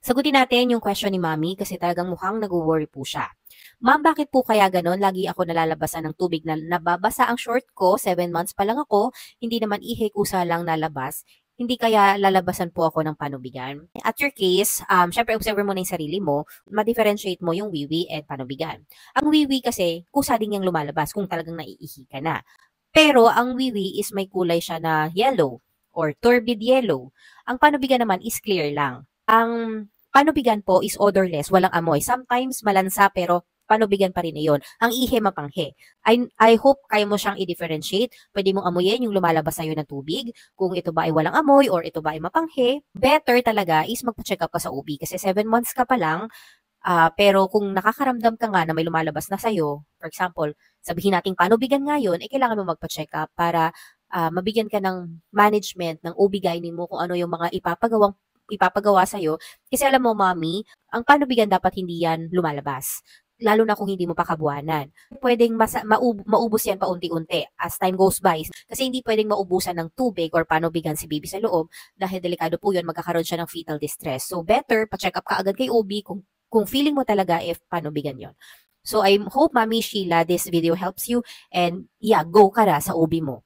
Sagutin natin yung question ni Mami kasi talagang mukhang nag-worry po siya. Ma'am, bakit po kaya ganon? Lagi ako nalalabasan ng tubig na nababasa ang short ko, 7 months pa lang ako, hindi naman ihik, usa lang nalabas. Hindi kaya lalabasan po ako ng panubigan? At your case, syempre observe mo na yung sarili mo, ma-differentiate mo yung wiwi at panubigan. Ang wiwi kasi, kusa din yung lumalabas kung talagang naiihi ka na. Pero ang wiwi is may kulay siya na yellow or turbid yellow. Ang panubigan naman is clear lang. Ang panubigan po is odorless, walang amoy. Sometimes malansa pero panubigan pa rin iyon. Ang ihi mapanghe. I hope kaya mo siyang i-differentiate. Pwede mong amuyin yung lumalabas sa'yo na tubig. Kung ito ba ay walang amoy or ito ba ay mapanghe. Better talaga is magpa-check up ka sa OB kasi 7 months ka pa lang. Pero kung nakakaramdam ka nga na may lumalabas na sa'yo, for example, sabihin nating panubigan nga yun, kailangan mo magpa-check up para mabigyan ka ng management ng OB-GYN mo kung ano yung mga ipapagawa sa'yo. Kasi alam mo, Mommy, ang panubigan dapat hindi yan lumalabas. Lalo na kung hindi mo pa kabuanan. Pwedeng maubos yan paunti-unti as time goes by. Kasi hindi pwedeng maubusan ng tubig or panubigan si baby sa loob dahil delikado po yun, magkakaroon siya ng fetal distress. So better, pa-check up ka agad kay OB kung feeling mo talaga if panubigan yon. So I hope, Mami Sheila, this video helps you and yeah, go ka na sa OB mo.